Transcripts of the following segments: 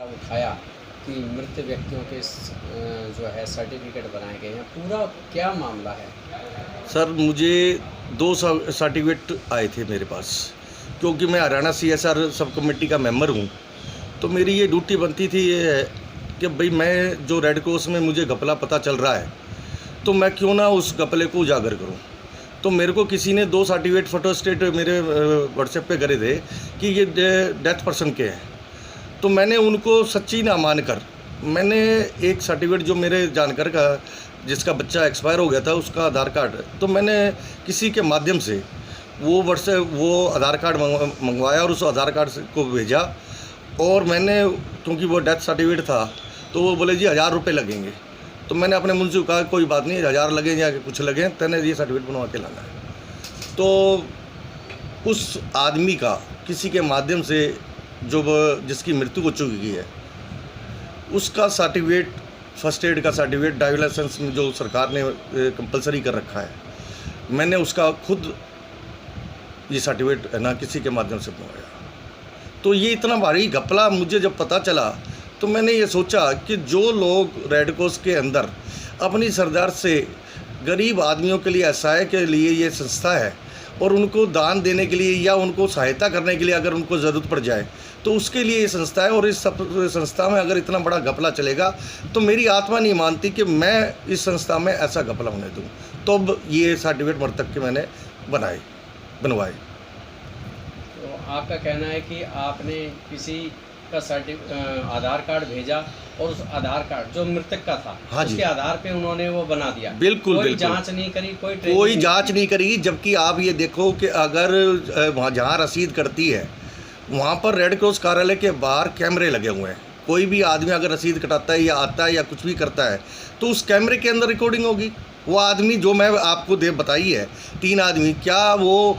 उठाया कि मृत व्यक्तियों के जो है सर्टिफिकेट बनाए गए हैं, पूरा क्या मामला है? सर मुझे 2 सर्टिफिकेट आए थे मेरे पास, क्योंकि मैं हरियाणा CSR सब कमेटी का मेंबर हूँ। तो मेरी ये ड्यूटी बनती थी ये कि भाई मैं जो रेड क्रॉस में मुझे घपला पता चल रहा है तो मैं क्यों ना उस घपले को उजागर करूँ। तो मेरे को किसी ने 2 सर्टिफिकेट फोटोस्टेट मेरे व्हाट्सएप पे करे थे कि ये डेथ पर्सन के हैं। तो मैंने उनको सच्ची ना मानकर मैंने एक सर्टिफिकेट जो मेरे जानकर का जिसका बच्चा एक्सपायर हो गया था उसका आधार कार्ड, तो मैंने किसी के माध्यम से वो आधार कार्ड मंगवाया और उस आधार कार्ड को भेजा। और मैंने क्योंकि वो डेथ सर्टिफिकेट था तो वो बोले जी 1000 रुपये लगेंगे। तो मैंने अपने मुंह से कहा कोई बात नहीं, 1000 लगें या कुछ लगें, तेने ये सर्टिफिकेट बनवा के लाना है। तो उस आदमी का किसी के माध्यम से जो जिसकी मृत्यु हो चुकी है उसका सर्टिफिकेट, फर्स्ट एड का सर्टिफिकेट, ड्राइविंग लाइसेंस में जो सरकार ने कंपलसरी कर रखा है, मैंने उसका खुद ये सर्टिफिकेट है ना किसी के माध्यम से बनवाया। तो ये इतना भारी घपला मुझे जब पता चला तो मैंने ये सोचा कि जो लोग रेड क्रॉस के अंदर अपनी सरदार से गरीब आदमियों के लिए, असहाय के लिए ये संस्था है और उनको दान देने के लिए या उनको सहायता करने के लिए अगर उनको ज़रूरत पड़ जाए तो उसके लिए ये संस्था है। और इस संस्था में अगर इतना बड़ा घपला चलेगा तो मेरी आत्मा नहीं मानती कि मैं इस संस्था में ऐसा घपला होने दूँ। तो अब ये सर्टिफिकेट मृतक के मैंने बनवाए। तो आपका कहना है कि आपने किसी का आधार कार्ड भेजा और उस आधार कार्ड जो मृतक का था, हाँ जी, उसके आधार पे उन्होंने वो बना दिया। बिल्कुल कोई बिल्कुल जांच नहीं करी, कोई जांच नहीं करी। जबकि आप ये देखो कि अगर वहाँ जहाँ रसीद करती है वहाँ पर रेड क्रॉस कार्यालय के बाहर कैमरे लगे हुए हैं। कोई भी आदमी अगर रसीद कटाता है या आता है या कुछ भी करता है तो उस कैमरे के अंदर रिकॉर्डिंग होगी। वो आदमी जो मैं आपको बताई है 3 आदमी, क्या वो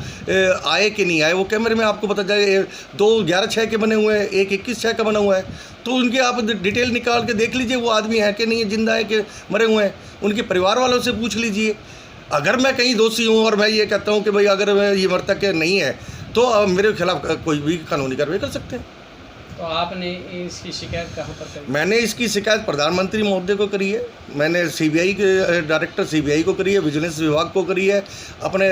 आए कि नहीं आए, वो कैमरे में आपको पता चले। 2 11/6 के बने हुए हैं, एक 21/6 का बना हुआ है। तो उनके आप डिटेल निकाल के देख लीजिए वो आदमी है कि नहीं है, जिंदा है कि मरे हुए हैं। उनके परिवार वालों से पूछ लीजिए। अगर मैं कहीं दोषी हूँ और मैं ये कहता हूँ कि भाई अगर ये मृतक नहीं है तो मेरे खिलाफ कोई भी कानूनी कार्रवाई कर सकते हैं। तो आपने इसकी शिकायत कहाँ पर करी? मैंने इसकी शिकायत प्रधानमंत्री महोदय को करी है, मैंने CBI के डायरेक्टर CBI को करी है, विजिलेंस विभाग को करी है, अपने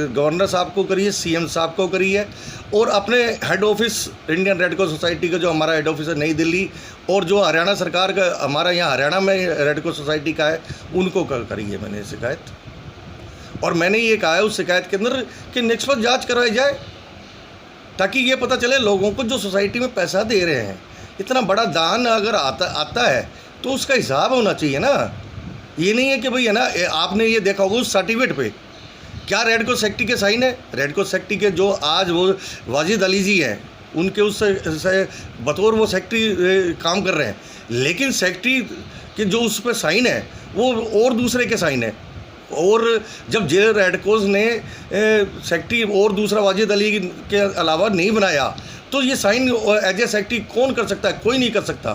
गवर्नर साहब को करी है, CM साहब को करी है, और अपने head office Indian red cross society का जो हमारा हेड ऑफिस है नई दिल्ली, और जो हरियाणा सरकार का हमारा यहाँ हरियाणा में रेड क्रॉस सोसाइटी का है, उनको करी है मैंने शिकायत। और मैंने ये कहा है उस शिकायत के अंदर कि निष्पक्ष जाँच करवाई जाए ताकि ये पता चले लोगों को जो सोसाइटी में पैसा दे रहे हैं, इतना बड़ा दान अगर आता है तो उसका हिसाब होना चाहिए ना। ये नहीं है कि भाई है ना, आपने ये देखा होगा उस सर्टिफिकेट पे क्या रेड क्रॉस सेक्रेटरी के साइन है। रेड क्रॉस सेक्रेटरी के जो आज वो वाजिद अली जी हैं, उनके उससे बतौर वो सेक्रेटरी काम कर रहे हैं, लेकिन सेक्रेटरी के जो उस पर साइन है वो और दूसरे के साइन है। और जब जेल रेड क्रॉस ने सेक्रेटरी और दूसरा वाजिद अली के अलावा नहीं बनाया तो ये साइन एज ए सेक्रेटरी कौन कर सकता है? कोई नहीं कर सकता।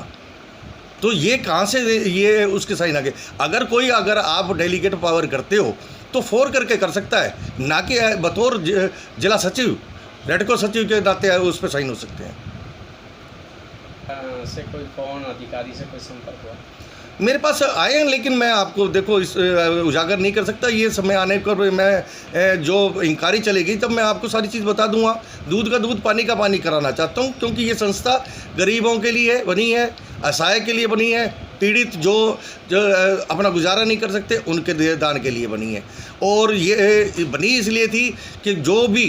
तो ये कहाँ से ये उसके साइन आ गए? अगर आप डेलीगेट पावर करते हो तो फोर करके कर सकता है, ना कि बतौर जिला सचिव, रेड क्रॉस सचिव के नाते उस पर साइन हो सकते हैं। से कोई फोन अधिकारी से कोई संपर्क हुआ? मेरे पास आए हैं, लेकिन मैं आपको देखो इस उजागर नहीं कर सकता। ये समय आने पर मैं जो इंक्वायरी चलेगी तब मैं आपको सारी चीज़ बता दूंगा। दूध का दूध पानी का पानी कराना चाहता हूं, क्योंकि ये संस्था गरीबों के लिए बनी है, असहाय के लिए बनी है, पीड़ित जो अपना गुजारा नहीं कर सकते उनके दान के लिए बनी है। और ये बनी इसलिए थी कि जो भी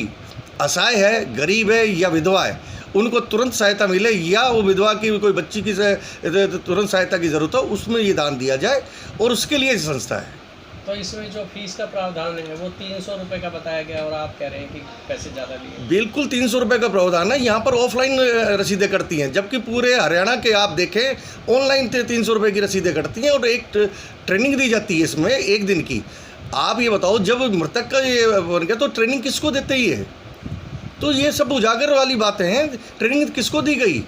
असहाय है, गरीब है या विधवा है, उनको तुरंत सहायता मिले, या वो विधवा की कोई बच्ची की तुरंत सहायता की ज़रूरत हो, उसमें ये दान दिया जाए, और उसके लिए संस्था है। तो इसमें जो फीस का प्रावधान है वो 300 रुपये का बताया गया और आप कह रहे हैं कि पैसे ज़्यादा लिए। बिल्कुल 300 रुपये का प्रावधान है। यहाँ पर ऑफलाइन रसीदें कटती हैं, जबकि पूरे हरियाणा के आप देखें ऑनलाइन 300 रुपये की रसीदें कटती हैं, और एक ट्रेनिंग दी जाती है इसमें 1 दिन की। आप ये बताओ, जब मृतक का ये बन गया तो ट्रेनिंग किसको देते ही है? तो ये सब उजागर वाली बातें हैं। ट्रेनिंग किसको दी गई?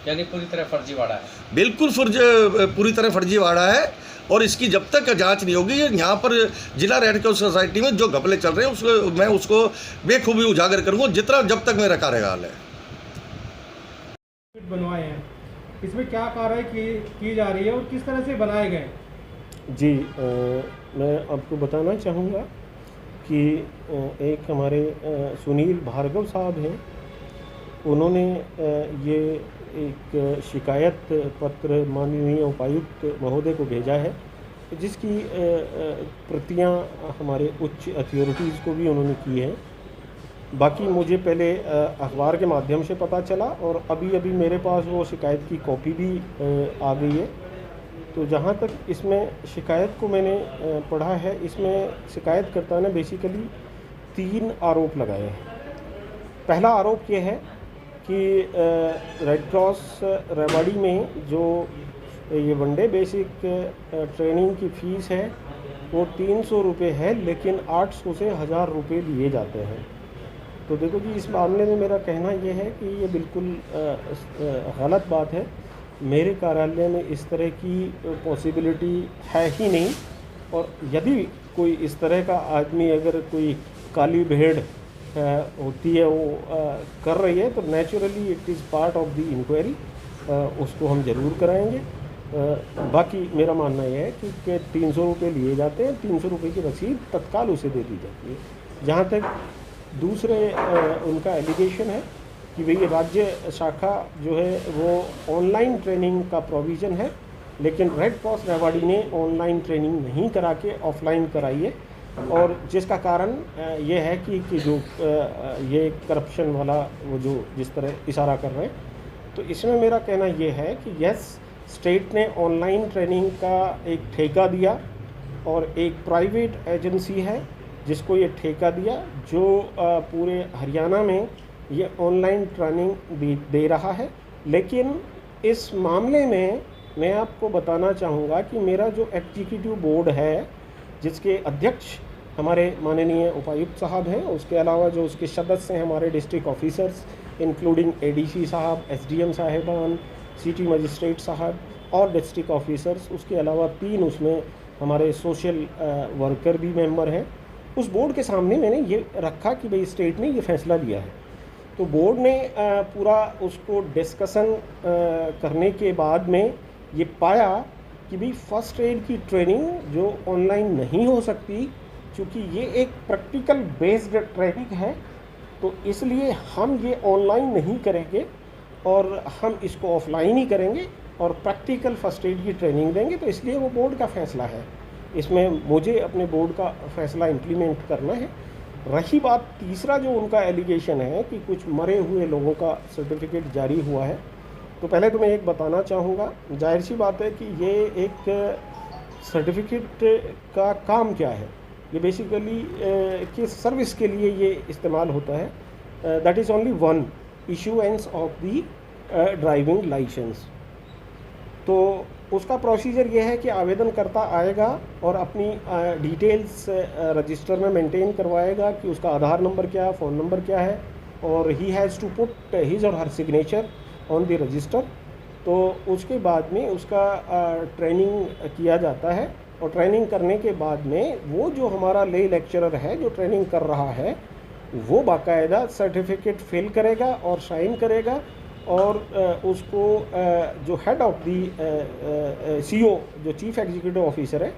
यानी पूरी तरह फर्जीवाड़ा है। बिल्कुल पूरी तरह फर्जीवाड़ा है, और इसकी जब तक जांच नहीं होगी, यहाँ पर जिला रेड क्रॉस सोसाइटी में जो घपले चल रहे हैं मैं उसको बेखूबी उजागर करूँगा जब तक मेरा कार्यकाल है। बनवाए हैं, इसमें क्या कार्रवाई की जा रही है और किस तरह से बनाए गए? जी, मैं आपको बताना चाहूँगा कि एक हमारे सुनील भार्गव साहब हैं, उन्होंने ये एक शिकायत पत्र माननीय उपायुक्त महोदय को भेजा है, जिसकी प्रतियां हमारे उच्च अथॉरिटीज़ को भी उन्होंने की है। बाकी मुझे पहले अखबार के माध्यम से पता चला और अभी मेरे पास वो शिकायत की कॉपी भी आ गई है। तो जहाँ तक इसमें शिकायत को मैंने पढ़ा है, इसमें शिकायतकर्ता ने बेसिकली 3 आरोप लगाए हैं। पहला आरोप ये है कि रेड क्रॉस रेवाड़ी में जो ये वनडे बेसिक ट्रेनिंग की फ़ीस है वो 300 रुपये है, लेकिन 800 से 1000 रुपये लिए जाते हैं। तो देखो जी, इस मामले में मेरा कहना ये है कि ये बिल्कुल गलत बात है। मेरे कार्यालय में इस तरह की पॉसिबिलिटी है ही नहीं, और यदि कोई इस तरह का आदमी अगर कोई काली भेड़ होती है वो कर रही है, तो naturally it is part of the inquiry, उसको हम ज़रूर कराएंगे। बाकी मेरा मानना यह है कि 300 रुपये लिए जाते हैं, 300 रुपये की रसीद तत्काल उसे दे दी जाती है। जहाँ तक दूसरे उनका एलिगेशन है कि भाई राज्य शाखा जो है वो ऑनलाइन ट्रेनिंग का प्रोविज़न है, लेकिन रेड क्रॉस रेवाड़ी ने ऑनलाइन ट्रेनिंग नहीं करा के ऑफलाइन कराई है, और जिसका कारण ये है कि जो ये करप्शन वाला वो जो जिस तरह इशारा कर रहे हैं, तो इसमें मेरा कहना ये है कि यस, स्टेट ने ऑनलाइन ट्रेनिंग का एक ठेका दिया, और एक प्राइवेट एजेंसी है जिसको ये ठेका दिया, जो पूरे हरियाणा में ये ऑनलाइन ट्रेनिंग दे रहा है। लेकिन इस मामले में मैं आपको बताना चाहूँगा कि मेरा जो एग्जीक्यूटिव बोर्ड है, जिसके अध्यक्ष हमारे माननीय उपायुक्त साहब हैं, उसके अलावा जो उसके सदस्य हैं हमारे डिस्ट्रिक्ट ऑफिसर्स इंक्लूडिंग एडीसी साहब, एसडीएम साहिबान, सिटी मजिस्ट्रेट साहब और डिस्ट्रिक्ट ऑफिसर्स, उसके अलावा 3 उसमें हमारे सोशल वर्कर भी मेंबर हैं। उस बोर्ड के सामने मैंने ये रखा कि भाई स्टेट ने ये फैसला लिया है। तो बोर्ड ने पूरा उसको डिस्कशन करने के बाद में ये पाया कि भाई फर्स्ट एड की ट्रेनिंग जो ऑनलाइन नहीं हो सकती, क्योंकि ये एक प्रैक्टिकल बेस्ड ट्रेनिंग है, तो इसलिए हम ये ऑनलाइन नहीं करेंगे और हम इसको ऑफलाइन ही करेंगे और प्रैक्टिकल फर्स्ट एड की ट्रेनिंग देंगे। तो इसलिए वो बोर्ड का फैसला है, इसमें मुझे अपने बोर्ड का फैसला इम्प्लीमेंट करना है। रही बात तीसरा जो उनका एलिगेशन है कि कुछ मरे हुए लोगों का सर्टिफिकेट जारी हुआ है, तो पहले तो मैं एक बताना चाहूँगा, जाहिर सी बात है कि ये एक सर्टिफिकेट का काम क्या है, ये बेसिकली किस सर्विस के लिए ये इस्तेमाल होता है। That is only one issuance of the driving licence. तो उसका प्रोसीजर ये है कि आवेदनकर्ता आएगा और अपनी डिटेल्स रजिस्टर में मेंटेन करवाएगा कि उसका आधार नंबर क्या है, फ़ोन नंबर क्या है, और he has to put his or her signature on the register. तो उसके बाद में उसका ट्रेनिंग किया जाता है, और ट्रेनिंग करने के बाद में वो जो हमारा ले लेक्चरर है जो ट्रेनिंग कर रहा है, वो बाकायदा सर्टिफिकेट फिल करेगा और साइन करेगा, और उसको जो हेड ऑफ दी सीओ जो चीफ एग्जीक्यूटिव ऑफिसर है,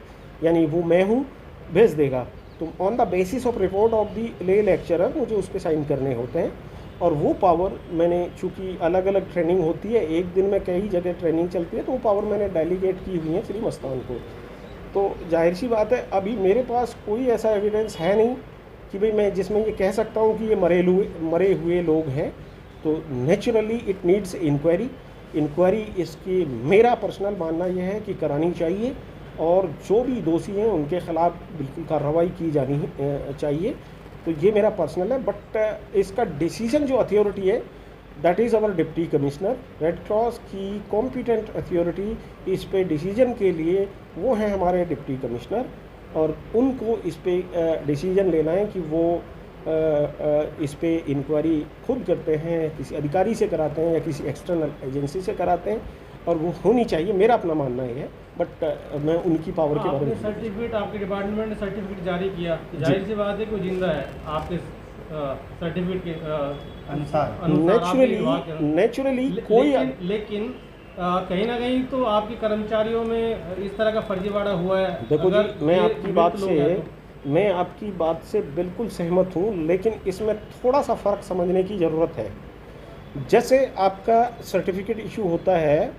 यानी वो मैं हूँ, भेज देगा। तो on the basis of report of the ले लेक्चरर मुझे उस पर साइन करने होते हैं, और वो पावर मैंने, चूँकि अलग अलग ट्रेनिंग होती है, एक दिन में कई जगह ट्रेनिंग चलती है, तो वो पावर मैंने डेलीगेट की हुई है श्री मस्तान को। तो जाहिर सी बात है, अभी मेरे पास कोई ऐसा एविडेंस है नहीं कि भाई मैं जिसमें ये कह सकता हूँ कि ये मरे हुए लोग हैं। तो नेचुरली इट नीड्स इंक्वायरी इसकी मेरा पर्सनल मानना यह है कि करानी चाहिए, और जो भी दोषी हैं उनके ख़िलाफ़ बिल्कुल कार्रवाई की जानी चाहिए। तो ये मेरा पर्सनल है, बट इसका डिसीजन जो अथॉरिटी है that is our deputy commissioner. Red cross की कॉम्पिटेंट अथॉरिटी इस पे डिसीजन के लिए वो हैं हमारे डिप्टी कमिश्नर, और उनको इस पे डिसीजन लेना है कि वो इस पे इंक्वायरी खुद करते हैं, किसी अधिकारी से कराते हैं या किसी एक्सटर्नल एजेंसी से कराते हैं, और वो होनी चाहिए, मेरा अपना मानना ये है। बट मैं उनकी पावर के बारे में सर्टिफिकेट आपके डिपार्टमेंट ने सर्टिफिकेट जारी किया, जाहिर सी बात है कोई जिंदा है, आपके सर्टिफिकेट के अनुसार आपने विवाह किया। नेचुरली कोई लेकिन कहीं ना कहीं तो आपके कर्मचारियों में इस तरह का फर्जीवाड़ा हुआ है। देखो अगर जी, मैं ये आपकी मृत बात लोग हैं से मैं आपकी बात से बिल्कुल सहमत हूँ, लेकिन इसमें थोड़ा सा फ़र्क समझने की ज़रूरत है। जैसे आपका सर्टिफिकेट इशू होता है,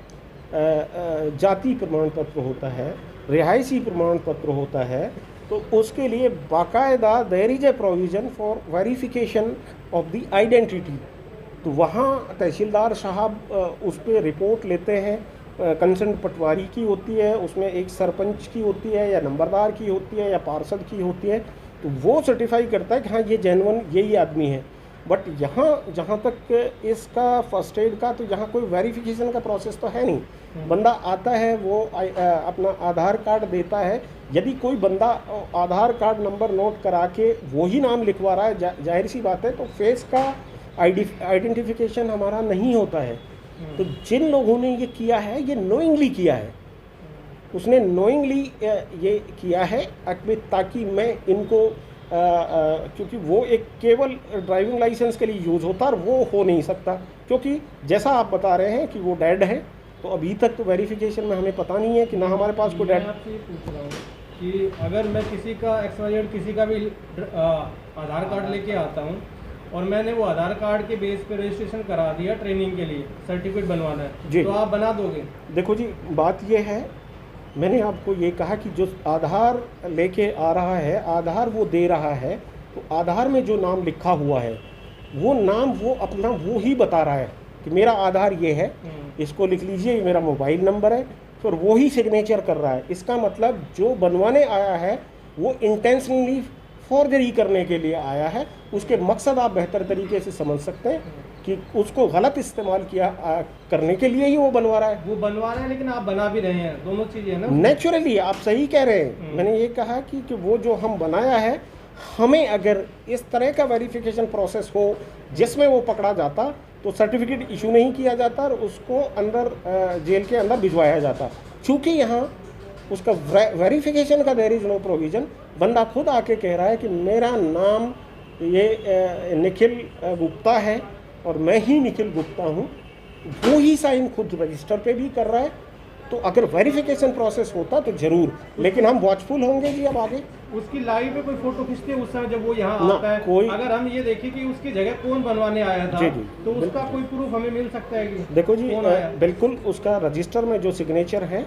जाति प्रमाण पत्र होता है, रिहायशी प्रमाण पत्र होता है, तो उसके लिए बाकायदा there is a provision for verification of the identity. तो वहाँ तहसीलदार साहब उस पर रिपोर्ट लेते हैं, कंसर्न पटवारी की होती है, उसमें एक सरपंच की होती है या नंबरदार की होती है या पार्षद की होती है, तो वो सर्टिफाई करता है कि हाँ ये जेन्युइन यही आदमी है। बट यहाँ जहाँ तक इसका फर्स्ट एड का, तो यहाँ कोई वेरिफिकेशन का प्रोसेस तो है नहीं। बंदा आता है, वो अपना आधार कार्ड देता है। यदि कोई बंदा आधार कार्ड नंबर नोट करा के वही नाम लिखवा रहा है, जाहिर सी बात है तो फेस का आइडेंटिफिकेशन हमारा नहीं होता है। तो जिन लोगों ने ये किया है, ये नोइंगली किया है, उसने नोइंगली ये किया है ताकि मैं इनको क्योंकि वो एक केवल ड्राइविंग लाइसेंस के लिए यूज़ होता है और वो हो नहीं सकता, क्योंकि जैसा आप बता रहे हैं कि वो डेड है, तो अभी तक तो वेरिफिकेशन में हमें पता नहीं है कि ना हमारे पास कोई डेड। मैं आपसे ये पूछ रहा हूँ कि अगर मैं किसी का XYZ किसी का भी आधार कार्ड लेके आता हूँ और मैंने वो आधार कार्ड के बेस पे रजिस्ट्रेशन करा दिया ट्रेनिंग के लिए, सर्टिफिकेट बनवाना है, जी, तो आप बना दोगे? देखो जी, बात ये है, मैंने आपको ये कहा कि जो आधार लेके आ रहा है, आधार वो दे रहा है, तो आधार में जो नाम लिखा हुआ है वो नाम वो अपना वो ही बता रहा है कि मेरा आधार ये है, इसको लिख लीजिए, ये मेरा मोबाइल नंबर है, फिर वो ही सिग्नेचर कर रहा है। इसका मतलब जो बनवाने आया है वो इंटेंशनली फॉर्जरी करने के लिए आया है। उसके मकसद आप बेहतर तरीके से समझ सकते हैं कि उसको गलत इस्तेमाल किया करने के लिए ही वो बनवा रहा है। वो बनवा रहे हैं लेकिन आप बना भी रहे हैं, दोनों चीज़ें हैं ना। नेचुरली आप सही कह रहे हैं। मैंने ये कहा कि वो जो हम बनाया है, हमें अगर इस तरह का वेरिफिकेशन प्रोसेस हो जिसमें वो पकड़ा जाता तो सर्टिफिकेट इशू नहीं किया जाता और उसको अंदर जेल के अंदर भिजवाया जाता। चूँकि यहाँ उसका वेरिफिकेशन का देयर इज़ नो प्रोविज़न, बंदा खुद आके कह रहा है कि मेरा नाम ये निखिल गुप्ता है और मैं ही निखिल गुप्ता हूँ, वो ही साइन खुद रजिस्टर पे भी कर रहा है। तो अगर वेरिफिकेशन प्रोसेस होता तो ज़रूर, लेकिन हम वॉचफुल होंगे जी अब आगे। उसकी लाइव में कोई फोटो खींचते हैं उस समय जब वो यहाँ ना, आता है, कोई अगर हम ये देखें कि उसकी जगह कौन बनवाने आया था, जी, जी, तो उसका कोई प्रूफ हमें मिल सकता है कि देखो जी, कौन आया? बिल्कुल उसका रजिस्टर में जो सिग्नेचर है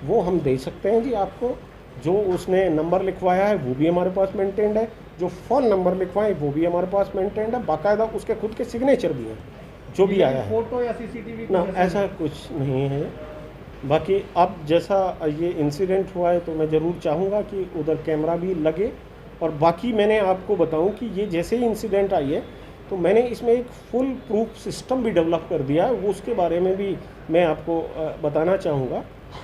वो हम दे सकते हैं जी आपको। जो उसने नंबर लिखवाया है वो भी हमारे पास मेंटेन्ड है, जो फ़ोन नंबर लिखवाए वो भी हमारे पास मेंटेन्ड है, बाकायदा उसके खुद के सिग्नेचर भी हैं जो भी आया है। फोटो या CCTV ना, ऐसा कुछ नहीं है। बाकी अब जैसा ये इंसिडेंट हुआ है तो मैं ज़रूर चाहूँगा कि उधर कैमरा भी लगे। और बाकी मैंने आपको बताऊँ कि ये जैसे ही इंसिडेंट आई है तो मैंने इसमें एक फुल प्रूफ सिस्टम भी डेवलप कर दिया है, वो उसके बारे में भी मैं आपको बताना चाहूँगा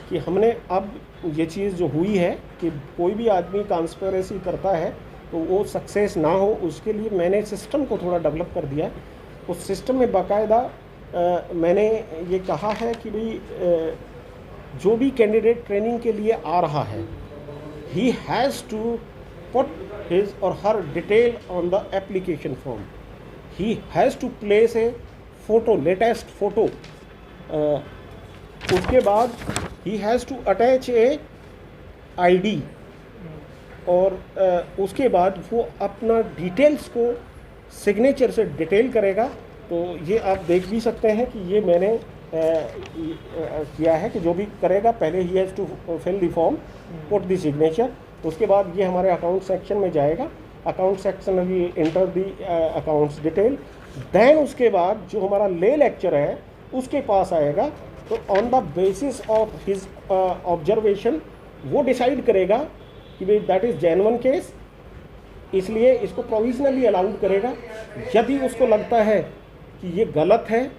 कि हमने अब ये चीज़ जो हुई है कि कोई भी आदमी कॉन्स्पिरेसी करता है तो वो सक्सेस ना हो, उसके लिए मैंने सिस्टम को थोड़ा डेवलप कर दिया है। उस सिस्टम में बाकायदा मैंने ये कहा है कि भाई जो भी कैंडिडेट ट्रेनिंग के लिए आ रहा है, he has to put his or her detail on the application form, he has to place a photo, latest photo, उसके बाद he has to attach a ID, और उसके बाद वो अपना डिटेल्स को सिग्नेचर से डिटेल करेगा। तो ये आप देख भी सकते हैं कि ये मैंने किया है कि जो भी करेगा पहले he has to fill the form, put the signature, उसके बाद ये हमारे अकाउंट सेक्शन में जाएगा, अकाउंट सेक्शन में भी enter the accounts detail, then उसके बाद जो हमारा ले लेक्चर है उसके पास आएगा। तो on the basis of his observation वो डिसाइड करेगा कि भाई दैट इज़ जेन्युइन केस, इसलिए इसको प्रोविजनली अलाउड करेगा। यदि उसको लगता है कि ये गलत है,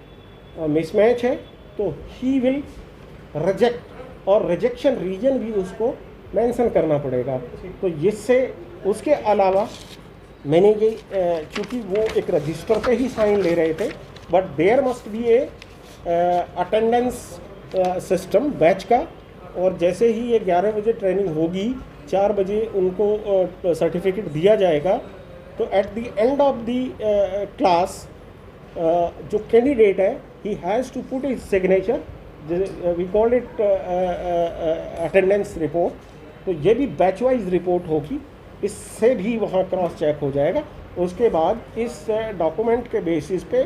मिसमैच है, तो ही विल रिजेक्ट, और रिजेक्शन रीजन भी उसको मेंशन करना पड़ेगा। तो इससे उसके अलावा मैंने ये चूँकि वो एक रजिस्टर पे ही साइन ले रहे थे, but there must be a attendance system batch का, और जैसे ही ये 11 बजे ट्रेनिंग होगी, 4 बजे उनको सर्टिफिकेट दिया जाएगा, तो at the end of the class जो कैंडिडेट है he has to put his signature, we call it attendance report. तो ये भी बैच वाइज रिपोर्ट होगी, इससे भी वहाँ क्रॉस चेक हो जाएगा। उसके बाद इस डॉक्यूमेंट के बेसिस पे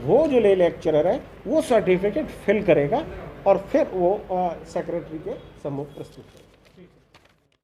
वो जो ले लेक्चरर है वो सर्टिफिकेट फिल करेगा और फिर वो सेक्रेटरी के सम्मुख प्रस्तुत करेगा।